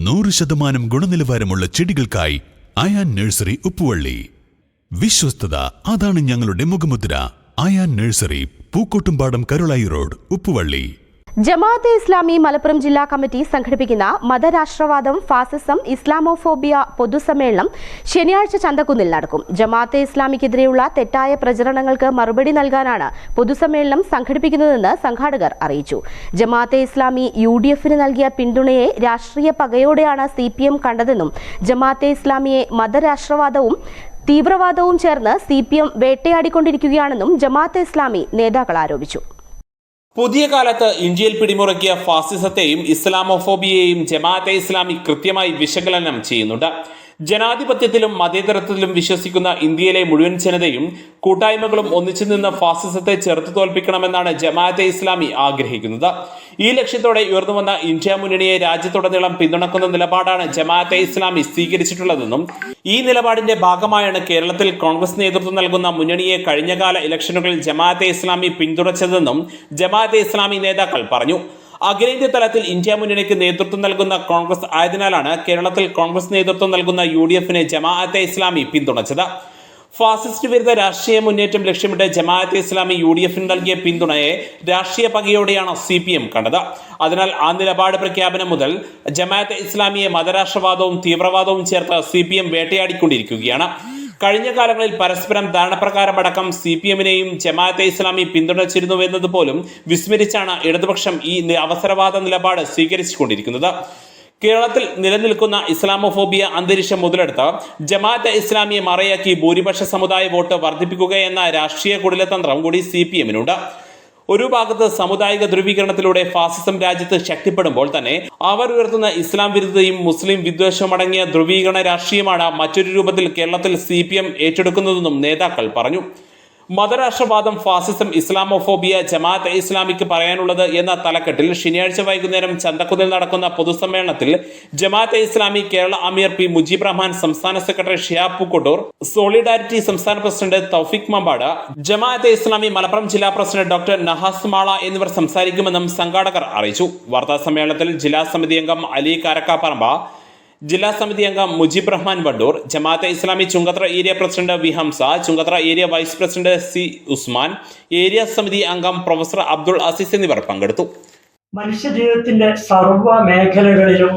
100% ഗുണനിലവാരമുള്ള ചെടികൾക്കായി അയാൻ നഴ്സറി ഉപ്പുവള്ളി. വിശ്വസ്തത, അതാണ് ഞങ്ങളുടെ മുഖമുദ്ര. Ayaan nursery, Pookkottumpadam, Karulai road, Uppuvally. ജമാഅത്തെ ഇസ്ലാമി മലപ്പുറം ജില്ലാ കമ്മിറ്റി സംഘടിപ്പിക്കുന്ന മതരാഷ്ട്രവാദം, ഫാസിസം, ഇസ്ലാമോഫോബിയ പൊതുസമ്മേളനം ശനിയാഴ്ച ചന്തക്കുന്നിൽ നടക്കും. ജമാഅത്തെ ഇസ്ലാമിക്കെതിരെയുള്ള തെറ്റായ പ്രചരണങ്ങൾക്ക് മറുപടി നൽകാനാണ് പൊതുസമ്മേളനം സംഘടിപ്പിക്കുന്നതെന്ന് സംഘാടകർ അറിയിച്ചു. ജമാഅത്തെ ഇസ്ലാമി UDFന് നൽകിയ പിന്തുണയെ രാഷ്ട്രീയ പകയോടെയാണ് CPM കണ്ടതെന്നും ജമാഅത്തെ ഇസ്ലാമിയെ മതരാഷ്ട്രവാദവും തീവ്രവാദവും ചേർന്ന് CPM വേട്ടയാടിക്കൊണ്ടിരിക്കുകയാണെന്നും ജമാഅത്തെ ഇസ്ലാമി നേതാക്കൾ ആരോപിച്ചു. പുതിയ കാലത്ത് ഇന്ത്യയിൽ പിടിമുറുക്കിയ ഫാസിസത്തെയും ഇസ്ലാമോഫോബിയയെയും ജമാഅത്തെ ഇസ്ലാമി കൃത്യമായി വിശകലനം ചെയ്യുന്നുണ്ട്. ജനാധിപത്യത്തിലും മതേതരത്വത്തിലും വിശ്വസിക്കുന്ന ഇന്ത്യയിലെ മുഴുവൻ ജനതയും കൂട്ടായ്മകളും ഒന്നിച്ചു നിന്ന് ഫാസിസത്തെ ചെറുത്തു തോൽപ്പിക്കണമെന്നാണ് ജമാഅത്തെ ഇസ്ലാമി ആഗ്രഹിക്കുന്നത്. ഈ ലക്ഷ്യത്തോടെ ഉയർന്നുവന്ന ഇന്ത്യ മുന്നണിയെ രാജ്യത്തുടനീളം പിന്തുണക്കുന്ന നിലപാടാണ് ജമാഅത്തെ ഇസ്ലാമി സ്വീകരിച്ചിട്ടുള്ളതെന്നും ഈ നിലപാടിന്റെ ഭാഗമായാണ് കേരളത്തിൽ കോൺഗ്രസ് നേതൃത്വം നൽകുന്ന മുന്നണിയെ കഴിഞ്ഞകാല ഇലക്ഷനുകളിൽ ജമാഅത്തെ ഇസ്ലാമി പിന്തുണച്ചതെന്നും ജമാഅത്തെ ഇസ്ലാമി നേതാക്കൾ പറഞ്ഞു. അഖിലേന്ത്യാ തലത്തിൽ ഇന്ത്യ മുന്നണിക്ക് നേതൃത്വം നൽകുന്ന കോൺഗ്രസ് ആയതിനാലാണ് കേരളത്തിൽ കോൺഗ്രസ് നേതൃത്വം നൽകുന്ന UDFനെ ജമാഅത്തെ ഇസ്ലാമി പിന്തുണച്ചത്. ഫാസിസ്റ്റ് വിരുദ്ധ രാഷ്ട്രീയ മുന്നേറ്റം ലക്ഷ്യമിട്ട് ജമാഅത്തെ ഇസ്ലാമി UDFന് നൽകിയ പിന്തുണയെ രാഷ്ട്രീയ പകയോടെയാണ് CPM കണ്ടത്. അതിനാൽ ആ നിലപാട് പ്രഖ്യാപനം മുതൽ ജമാഅത്തെ ഇസ്ലാമിയെ മതരാഷ്ട്രവാദവും തീവ്രവാദവും ചേർത്ത് CPM വേട്ടയാടിക്കൊണ്ടിരിക്കുകയാണ്. കഴിഞ്ഞ കാലങ്ങളിൽ പരസ്പരം ധാരണപ്രകാരമടക്കം CPMനെയും ജമാഅത്തെ ഇസ്ലാമി പിന്തുണച്ചിരുന്നുവെന്നത് പോലും വിസ്മരിച്ചാണ് ഇടതുപക്ഷം ഈ അവസരവാദ നിലപാട് സ്വീകരിച്ചുകൊണ്ടിരിക്കുന്നത്. കേരളത്തിൽ നിലനിൽക്കുന്ന ഇസ്ലാമോഫോബിയ അന്തരീക്ഷം മുതലെടുത്ത് ജമാഅത്തെ ഇസ്ലാമിയെ മറയാക്കി ഭൂരിപക്ഷ സമുദായ വോട്ട് വർദ്ധിപ്പിക്കുക എന്ന രാഷ്ട്രീയ കുടിലതന്ത്രം കൂടി CPMനുണ്ട്. ഒരു ഭാഗത്ത് സാമുദായിക ധ്രുവീകരണത്തിലൂടെ ഫാസിസം രാജ്യത്ത് ശക്തിപ്പെടുമ്പോൾ തന്നെ അവർ ഉയർത്തുന്ന ഇസ്ലാം വിരുദ്ധതയും മുസ്ലിം വിദ്വേഷവും അടങ്ങിയ ധ്രുവീകരണ രാഷ്ട്രീയമാണ് മറ്റൊരു രൂപത്തിൽ കേരളത്തിൽ CPM ഏറ്റെടുക്കുന്നതെന്നും നേതാക്കൾ പറഞ്ഞു. മതരാഷ്ട്രവാദം, ഫാസിസം, ഇസ്ലാമോഫോബിയ ജമാഅത്തെ ഇസ്ലാമിക്ക് പറയാനുള്ളത് എന്ന തലക്കെട്ടിൽ ശനിയാഴ്ച വൈകുന്നേരം ചന്തക്കുന്നിൽ നടക്കുന്ന പൊതുസമ്മേളനത്തിൽ ജമാഅത്തെ ഇസ്ലാമി കേരള അമീർ P. മുജീബ് റഹ്മാൻ, സംസ്ഥാന സെക്രട്ടറി ഷിഹാബ് പൂക്കോട്ടൂർ, സോളിഡാരിറ്റി സംസ്ഥാന പ്രസിഡന്റ് തൗഫീഖ് മമ്പാട്, ജമാഅത്തെ ഇസ്ലാമി മലപ്പുറം ജില്ലാ പ്രസിഡന്റ് ഡോക്ടർ നഹാസ് മാള എന്നിവർ സംസാരിക്കുമെന്നും സംഘാടകർ അറിയിച്ചു. വാർത്താ സമ്മേളനത്തിൽ ജില്ലാ സമിതി അംഗം അലി കാരക്കാപ്പറമ്പ, ജില്ലാ സമിതി അംഗം Mujeeb Rahman Wandoor, Jamaat Islami Chungathara area president V. Hamsa, Chungathara area vice president C. Usman, area സമിതി അംഗം പ്രൊഫസർ അബ്ദുൾ അസീസ് എന്നിവർ പങ്കെടുത്തു. മനുഷ്യജീവിതത്തിന്റെ സർവ്വ മേഖലകളിലും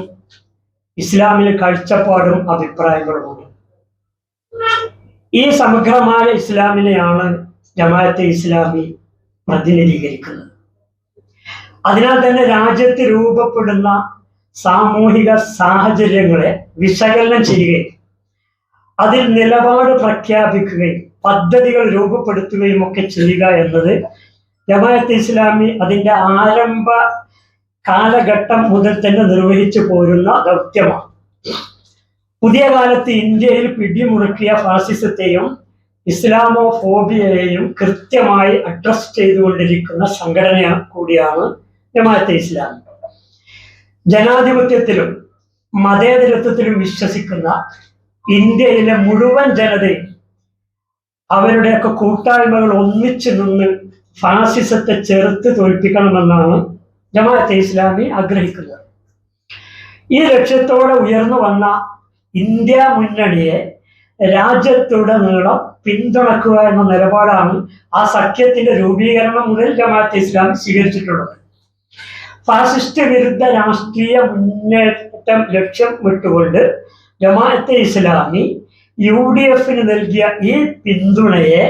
ഇസ്ലാമിന് കാഴ്ചപ്പാടും അഭിപ്രായങ്ങളുമുണ്ട്. ഈ സമഗ്രമായ ഇസ്ലാമിനെയാണ് ജമാഅത്തെ ഇസ്ലാമി പ്രതിനിധീകരിക്കുന്നത്. അതിനാൽ തന്നെ രാജ്യത്ത് രൂപപ്പെടുന്ന സാമൂഹിക സാഹചര്യങ്ങളെ വിശകലനം ചെയ്യുകയും അതിൽ നിലപാട് പ്രഖ്യാപിക്കുകയും പദ്ധതികൾ രൂപപ്പെടുത്തുകയും ഒക്കെ ചെയ്യുക എന്നത് ജമാഅത്തെ ഇസ്ലാമി അതിൻ്റെ ആരംഭ കാലഘട്ടം മുതൽ തന്നെ നിർവഹിച്ചു പോരുന്ന ദൗത്യമാണ്. പുതിയ കാലത്ത് ഇന്ത്യയിൽ പിടിമുറുക്കിയ ഫാസിസത്തെയും ഇസ്ലാമോഫോബിയയെയും കൃത്യമായി അഡ്രസ് ചെയ്തുകൊണ്ടിരിക്കുന്ന സംഘടന കൂടിയാണ് ജമാഅത്തെ ഇസ്ലാമി. ജനാധിപത്യത്തിലും മതേതരത്വത്തിലും വിശ്വസിക്കുന്ന ഇന്ത്യയിലെ മുഴുവൻ ജനതയും അവരുടെയൊക്കെ കൂട്ടായ്മകൾ ഒന്നിച്ചു നിന്ന് ഫാസിസത്തെ ചെറുത്ത് തോൽപ്പിക്കണമെന്നാണ് ജമാഅത്തെ ഇസ്ലാമി ആഗ്രഹിക്കുന്നത്. ഈ ലക്ഷ്യത്തോടെ ഉയർന്നു വന്ന ഇന്ത്യ മുന്നണിയെ രാജ്യത്തുടനീളം പിന്തുണക്കുക എന്ന നിലപാടാണ് ആ സഖ്യത്തിന്റെ രൂപീകരണം മുതൽ ജമാഅത്തെ ഇസ്ലാമി സ്വീകരിച്ചിട്ടുള്ളത്. ഫാസിസ്റ്റ് വിരുദ്ധ രാഷ്ട്രീയ മുന്നേറ്റം ലക്ഷ്യം വിട്ടുകൊണ്ട് ജമാഅത്തെ ഇസ്ലാമി UDFന് നൽകിയ ഈ പിന്തുണയെ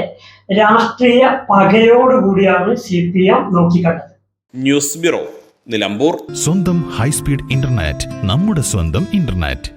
രാഷ്ട്രീയ പകയോടുകൂടിയാണ് CPM നോക്കിക്കണ്ടത്. News bureau, Nilambur. സ്വന്തം ഹൈസ്പീഡ് ഇന്റർനെറ്റ്, നമ്മുടെ സ്വന്തം ഇന്റർനെറ്റ്.